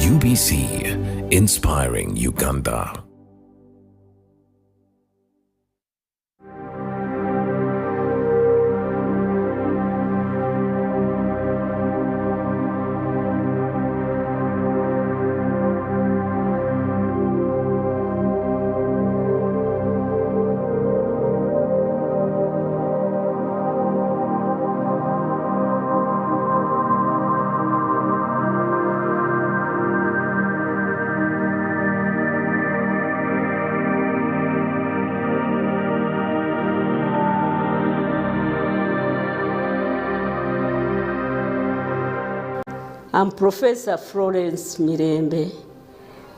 UBC, inspiring Uganda. I'm Professor Florence Mirembe,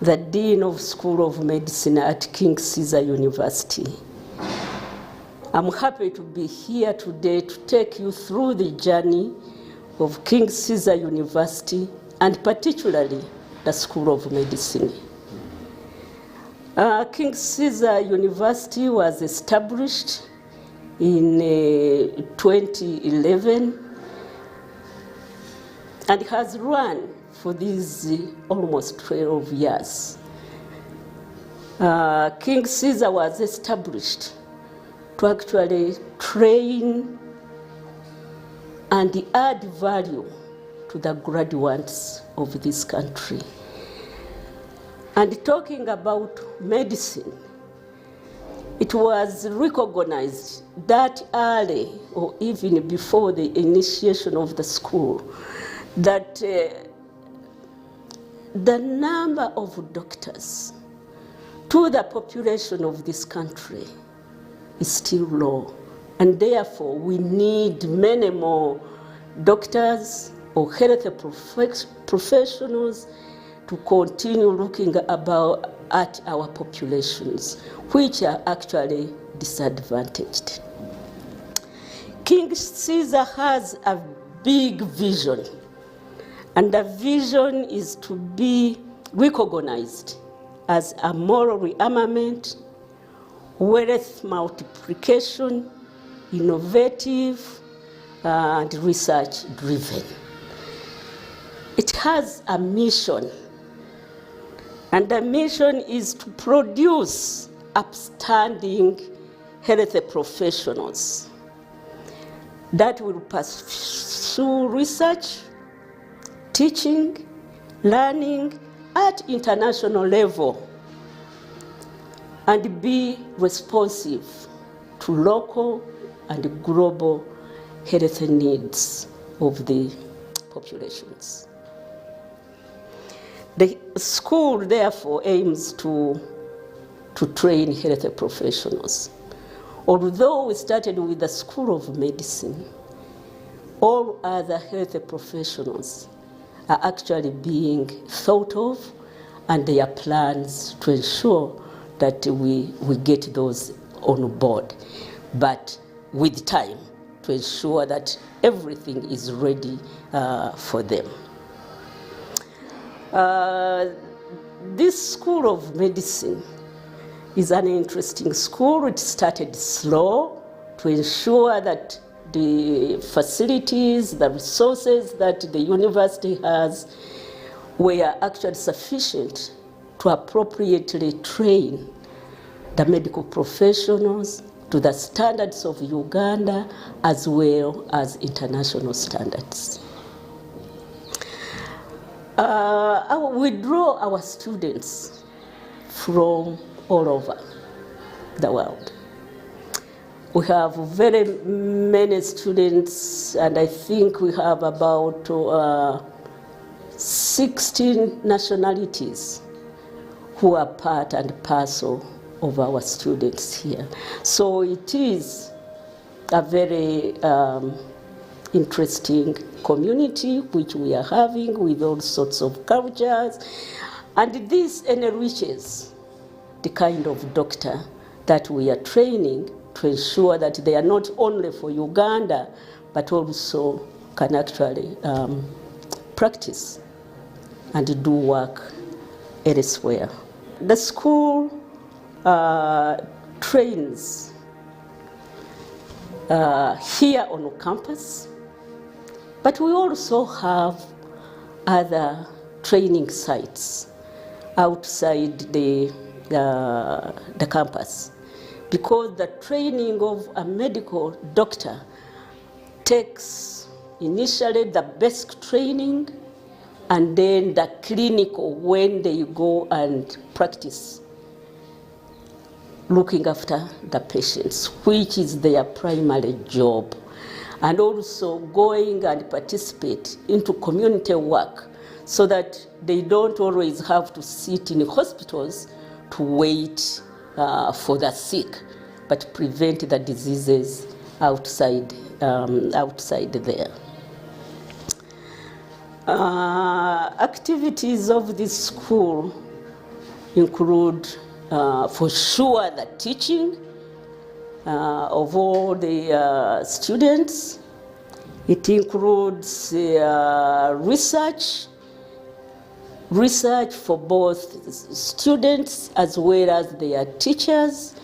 the Dean of School of Medicine at King Caesar University. I'm happy to be here today to take you through the journey of King Caesar University and particularly the School of Medicine. King Caesar University was established in 2011 and has run for these almost 12 years. King Caesar was established to actually train and add value to the graduates of this country. And talking about medicine, it was recognized that early, or even before the initiation of the school, that the number of doctors to the population of this country is still low, and therefore we need many more doctors or health professionals to continue looking at our populations, which are actually disadvantaged. King Caesar has a big vision, and the vision is to be recognized as a moral rearmament, wealth multiplication, innovative, and research-driven. It has a mission, and the mission is to produce upstanding health professionals that will pursue research, teaching, learning at international level, and be responsive to local and global health needs of the populations. The school, therefore, aims to train health professionals. Although we started with the School of Medicine, all other health professionals are actually being thought of, and there are plans to ensure that we get those on board, but with time, to ensure that everything is ready for them. This School of Medicine is an interesting school. It started slow to ensure that the facilities, the resources that the university has were actually sufficient to appropriately train the medical professionals to the standards of Uganda as well as international standards. We draw our students from all over the world. We have very many students, and I think we have about 16 nationalities who are part and parcel of our students here. So it is a very interesting community which we are having with all sorts of cultures, and this enriches the kind of doctor that we are training to ensure that they are not only for Uganda, but also can actually practice and do work elsewhere. The school trains here on campus, but we also have other training sites outside the campus, because the training of a medical doctor takes initially the basic training and then the clinical when they go and practice looking after the patients, which is their primary job, and also going and participate into community work so that they don't always have to sit in hospitals to wait for the sick, but prevent the diseases outside there. Activities of this school include, for sure, the teaching of all the students. It includes research for both students as well as their teachers.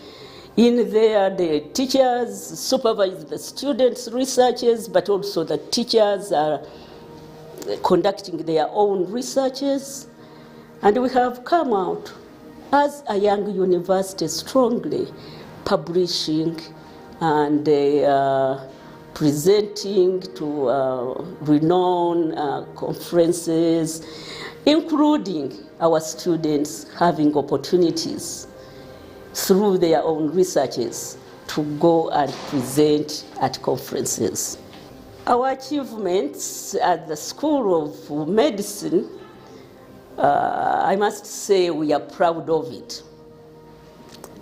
In there, the teachers supervise the students' researches, but also the teachers are conducting their own researches. And we have come out as a young university strongly publishing and presenting to renowned conferences, including our students having opportunities through their own researches to go and present at conferences. Our achievements at the School of Medicine, I must say we are proud of it.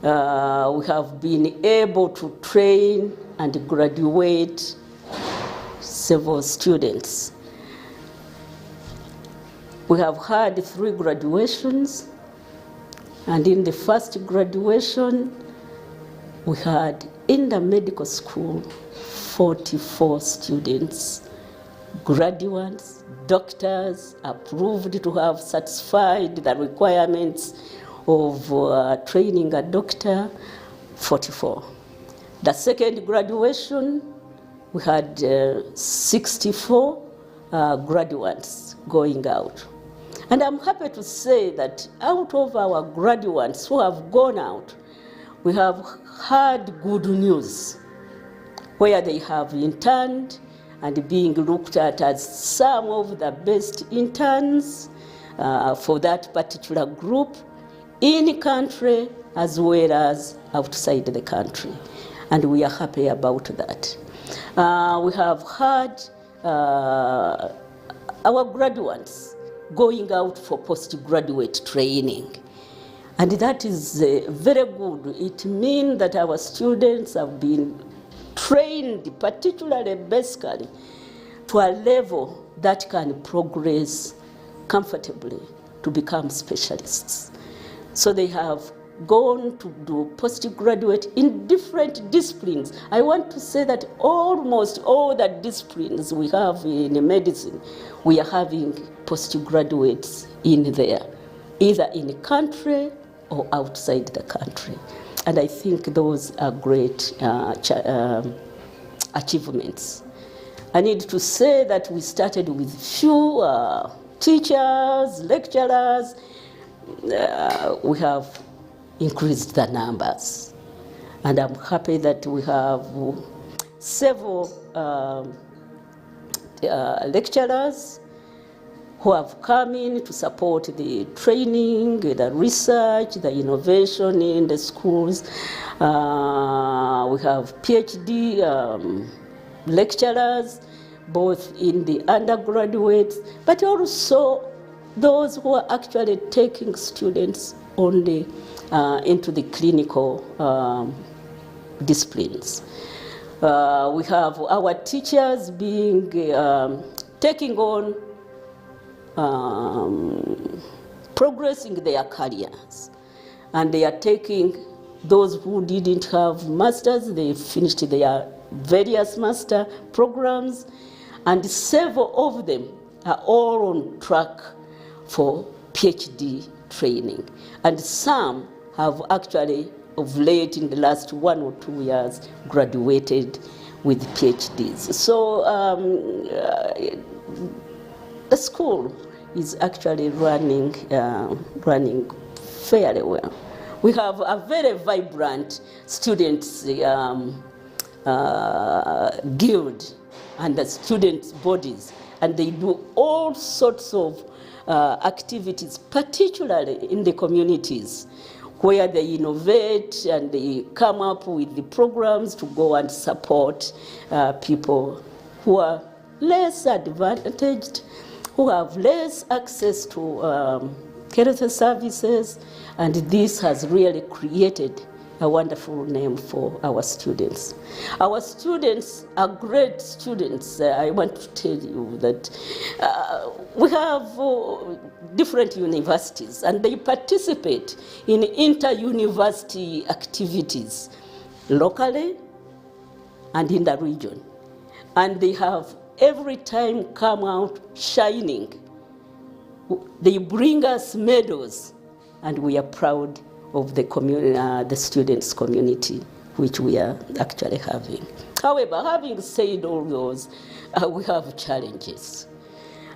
We have been able to train and graduate several students. We have had 3 graduations, and in the first graduation, we had in the medical school 44 students, graduates, doctors, approved to have satisfied the requirements of training a doctor, 44. The second graduation, we had 64 graduates going out. And I'm happy to say that out of our graduates who have gone out, we have had good news, where they have interned and being looked at as some of the best interns for that particular group in the country as well as outside the country. And we are happy about that. We have had our graduates going out for postgraduate training. And that is very good. It means that our students have been trained, particularly basically, to a level that can progress comfortably to become specialists. So they have gone to do postgraduate in different disciplines. I want to say that almost all the disciplines we have in medicine, we are having postgraduates in there, either in the country or outside the country. And I think those are great achievements. I need to say that we started with few teachers, lecturers. We have increased the numbers. And I'm happy that we have several lecturers who have come in to support the training, the research, the innovation in the schools. We have PhD lecturers, both in the undergraduates, but also those who are actually taking students only into the clinical disciplines. We have our teachers being taking on progressing their careers, and they are taking those who didn't have masters, they finished their various master programs, and several of them are all on track for PhD training, and some have actually of late in the last 1 or 2 years graduated with PhDs. So the school is actually running fairly well. We have a very vibrant students guild and the students' bodies, and they do all sorts of activities, particularly in the communities, where they innovate and they come up with the programs to go and support people who are less advantaged, who have less access to health services, and this has really created a wonderful name for our students. Our students are great students. I want to tell you that we have different universities, and they participate in inter-university activities locally and in the region. And they have every time come out shining. They bring us medals, and we are proud of the community, the students' community, which we are actually having. However, having said all those, we have challenges.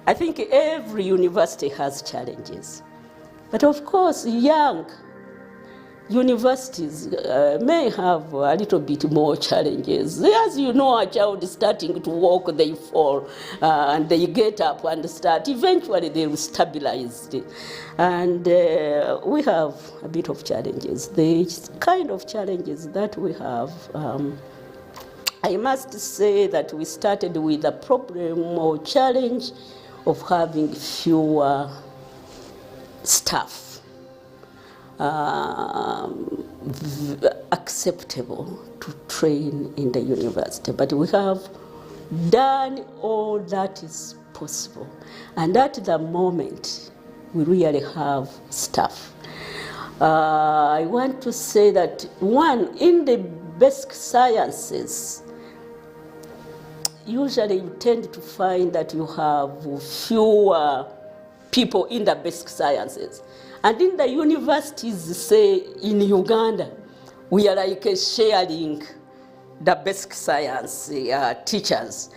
I think every university has challenges. But of course, young universities may have a little bit more challenges. As you know, a child starting to walk, they fall, and they get up and start. Eventually, they will stabilize. And we have a bit of challenges. The kind of challenges that we have, I must say that we started with a problem or challenge of having fewer staff. Acceptable to train in the university, but we have done all that is possible, and at the moment we really have staff. I want to say that one, in the basic sciences, usually you tend to find that you have fewer people in the basic sciences. And in the universities, say in Uganda, we are like sharing the basic science teachers.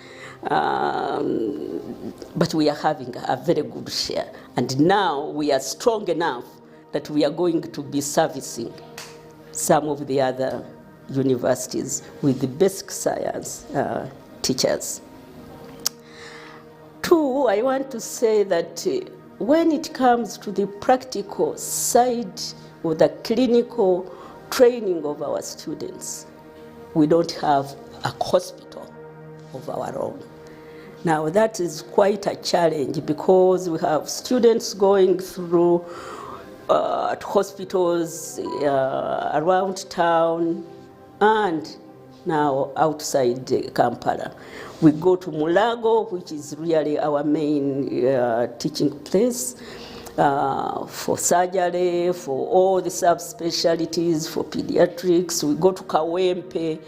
But we are having a very good share. And now we are strong enough that we are going to be servicing some of the other universities with the basic science teachers. Two, I want to say that when it comes to the practical side or the clinical training of our students, we don't have a hospital of our own. Now that is quite a challenge because we have students going through hospitals around town and now outside Kampala. We go to Mulago, which is really our main teaching place for surgery, for all the subspecialties, for pediatrics. We go to Kawempe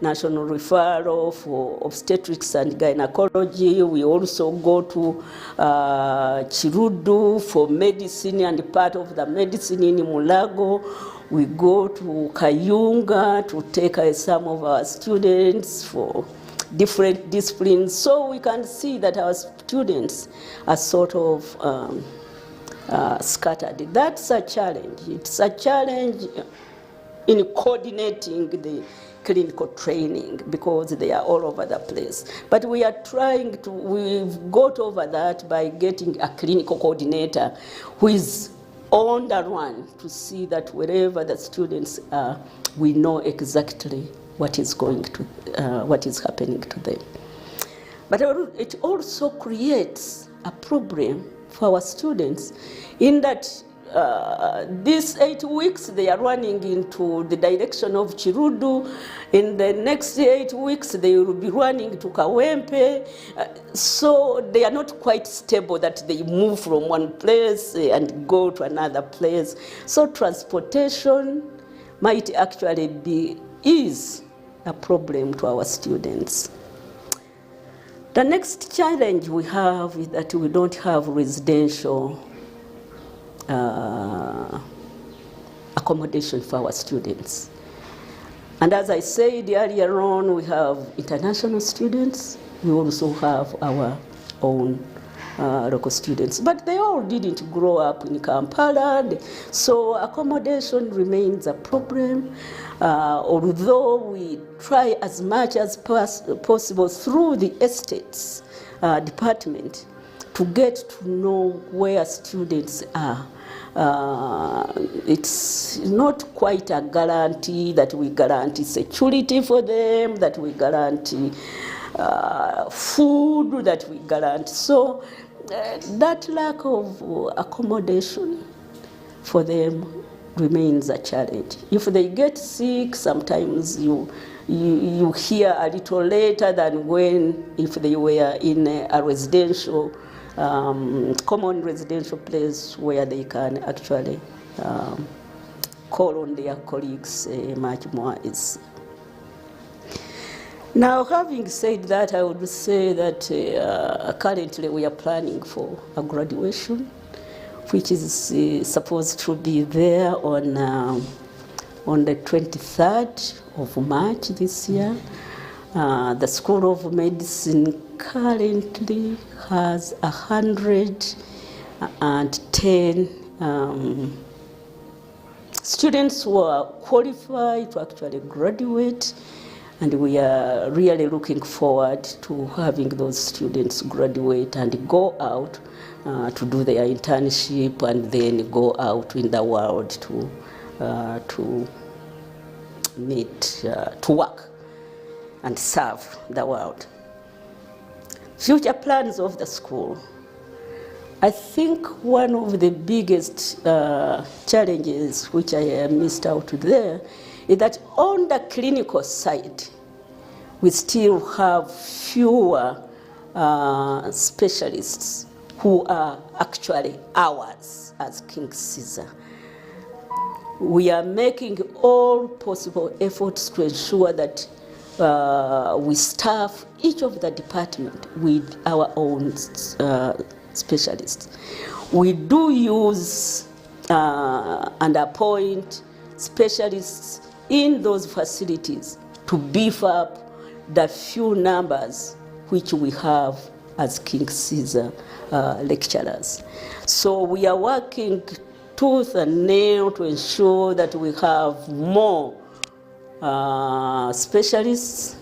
National Referral for obstetrics and gynecology. We also go to Chirudu for medicine and part of the medicine in Mulago. We go to Kayunga to take some of our students for different disciplines. So we can see that our students are sort of scattered. That's a challenge. It's a challenge in coordinating the clinical training because they are all over the place. But we are trying to, we've got over that by getting a clinical coordinator who is on the run to see that wherever the students are, we know exactly what is going to, what is happening to them. But it also creates a problem for our students in that these 8 weeks they are running into the direction of Chirudu. In the next 8 weeks they will be running to Kawempe. So they are not quite stable that they move from one place and go to another place. So transportation might actually is a problem to our students. The next challenge we have is that we don't have residential accommodation for our students. And as I said earlier on, we have international students. We also have our own local students. But they all didn't grow up in Kampala, so accommodation remains a problem. Although we try as much as possible through the estates department to get to know where students are. It's not quite a guarantee that we guarantee security for them, that we guarantee food, that we guarantee. So that lack of accommodation for them remains a challenge. If they get sick, sometimes you hear a little later than when if they were in a residential, common residential place where they can actually call on their colleagues much more easily. Now, having said that, I would say that currently we are planning for a graduation, which is supposed to be there on the 23rd of March this year. The School of Medicine currently has 110 students who are qualified to actually graduate, and we are really looking forward to having those students graduate and go out to do their internship and then go out in the world to meet, to work and serve the world. Future plans of the school. I think one of the biggest challenges which I missed out there is that on the clinical side, we still have fewer specialists who are actually ours as King Caesar. We are making all possible efforts to ensure that we staff each of the department with our own specialists. We do use and appoint specialists in those facilities to beef up the few numbers which we have as King Caesar lecturers. So we are working tooth and nail to ensure that we have more specialists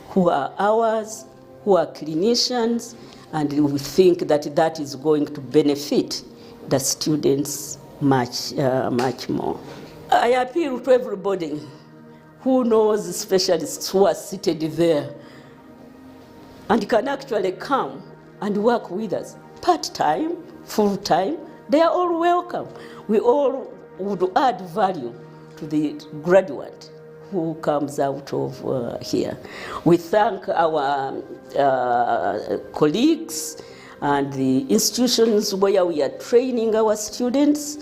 who are ours, who are clinicians, and we think that that is going to benefit the students much more. I appeal to everybody who knows specialists who are seated there and can actually come and work with us, part-time, full-time. They are all welcome. We all would add value to the graduate who comes out of here. We thank our colleagues and the institutions where we are training our students.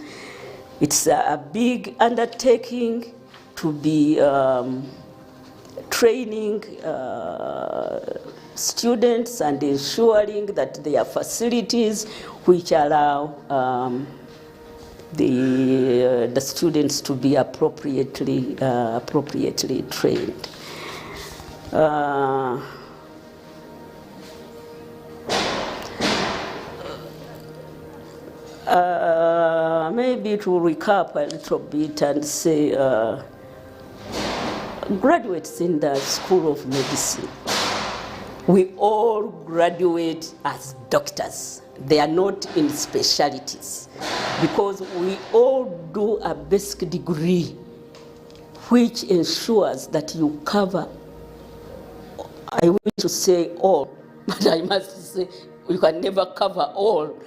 It's a big undertaking to be training students and ensuring that there are facilities which allow the students to be appropriately trained. Maybe to recap a little bit and say, graduates in the School of Medicine, we all graduate as doctors. They are not in specialties, because we all do a basic degree which ensures that you cover, I wish to say all, but I must say you can never cover all.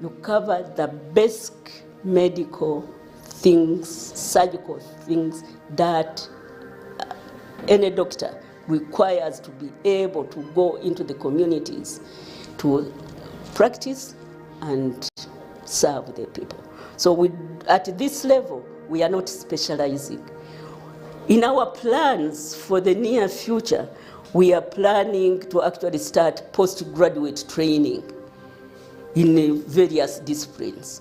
You cover the basic medical things, surgical things that any doctor requires to be able to go into the communities to practice and serve the people. So at this level, we are not specializing. In our plans for the near future, we are planning to actually start postgraduate training in various disciplines: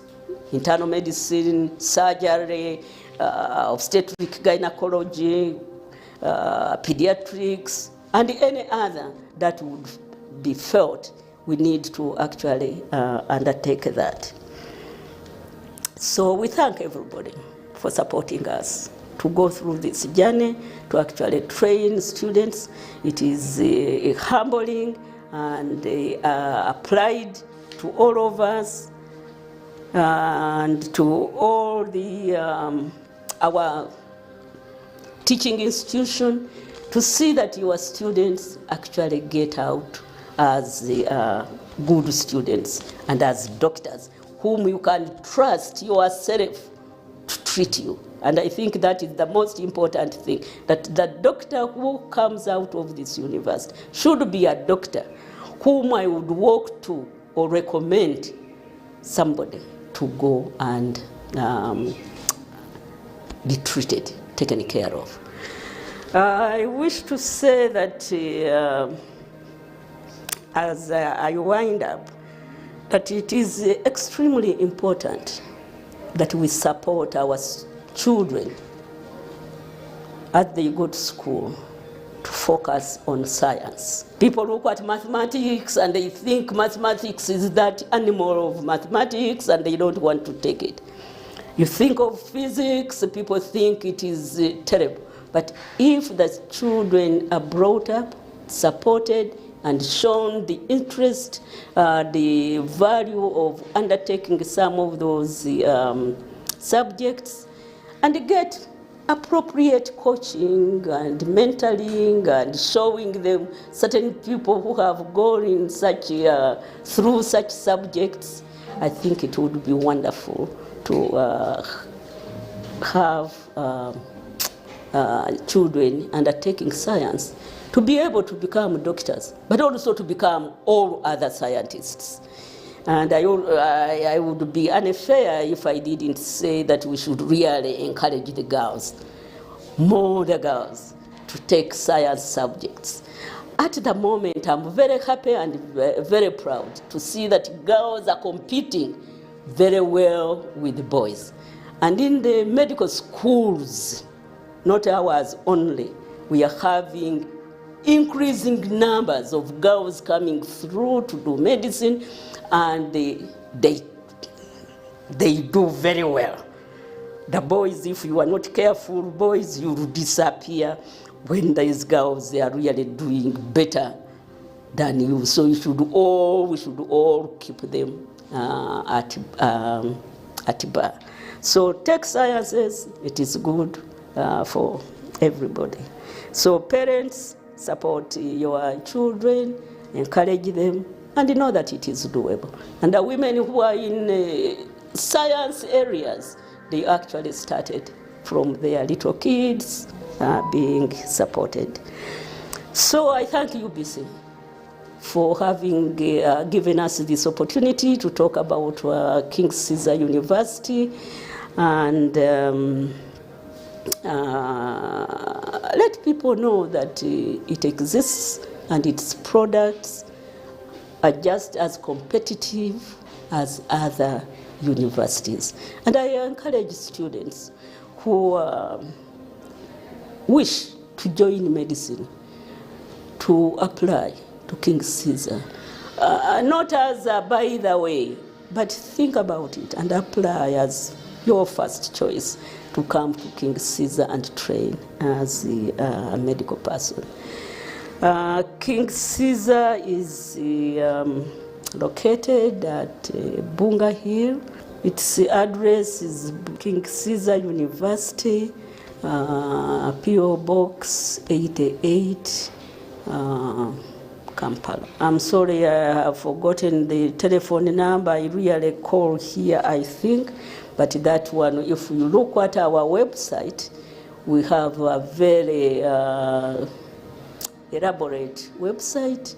internal medicine, surgery, obstetric gynecology, pediatrics, and any other that would be felt we need to actually undertake that. So we thank everybody for supporting us to go through this journey, to actually train students. It is humbling and applied to all of us and to all the our teaching institution, to see that your students actually get out as good students and as doctors whom you can trust yourself to treat you. And I think that is the most important thing, that the doctor who comes out of this university should be a doctor whom I would walk to or recommend somebody to go and be treated, taken care of. I wish to say that as I wind up, that it is extremely important that we support our children as they go to school to focus on science. People look at mathematics and they think mathematics is that animal of mathematics and they don't want to take it. You think of physics, people think it is terrible. But if the children are brought up, supported, and shown the interest, the value of undertaking some of those subjects, and get appropriate coaching and mentoring and showing them certain people who have gone in such through such subjects, I think it would be wonderful to have children undertaking science to be able to become doctors, but also to become all other scientists. And I would be unfair if I didn't say that we should really encourage the girls, more the girls, to take science subjects. At the moment, I'm very happy and very proud to see that girls are competing very well with the boys. And in the medical schools, not ours only, we are having increasing numbers of girls coming through to do medicine, and they do very well. The boys, if you are not careful, boys, you will disappear. When these girls, they are really doing better than you. So we should all keep them at bar. So take sciences, it is good for everybody. So parents, support your children, encourage them, and know that it is doable. And the women who are in science areas, they actually started from their little kids being supported. So I thank UBC for having given us this opportunity to talk about King Caesar University, and let people know that it exists and its products are just as competitive as other universities. And I encourage students who wish to join medicine to apply to King Caesar. Not as a by the way, but think about it and apply as your first choice to come to King Caesar and train as a medical person. King Caesar is located at Bunga Hill. Its address is King Caesar University, P.O. Box 88, Kampala. I'm sorry, I have forgotten the telephone number. I really call here, I think. But that one, if you look at our website, we have a very elaborate website.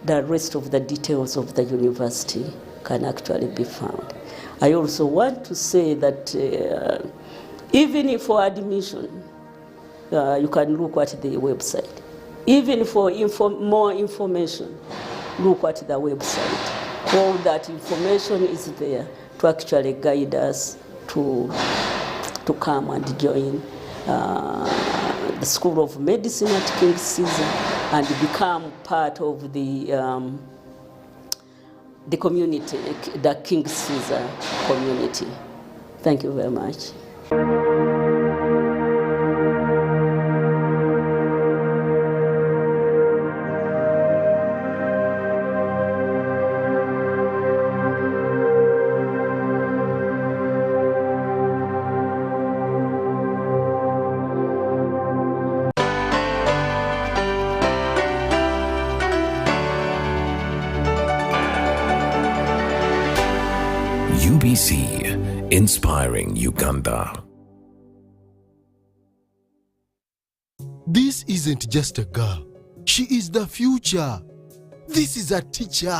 The rest of the details of the university can actually be found. I also want to say that even for admission, you can look at the website. Even for more information, look at the website. All that information is there to actually guide us to come and join the School of Medicine at King Caesar and become part of the the community, the King Caesar community. Thank you very much. UBC, inspiring Uganda. This isn't just a girl. She is the future. This is a teacher.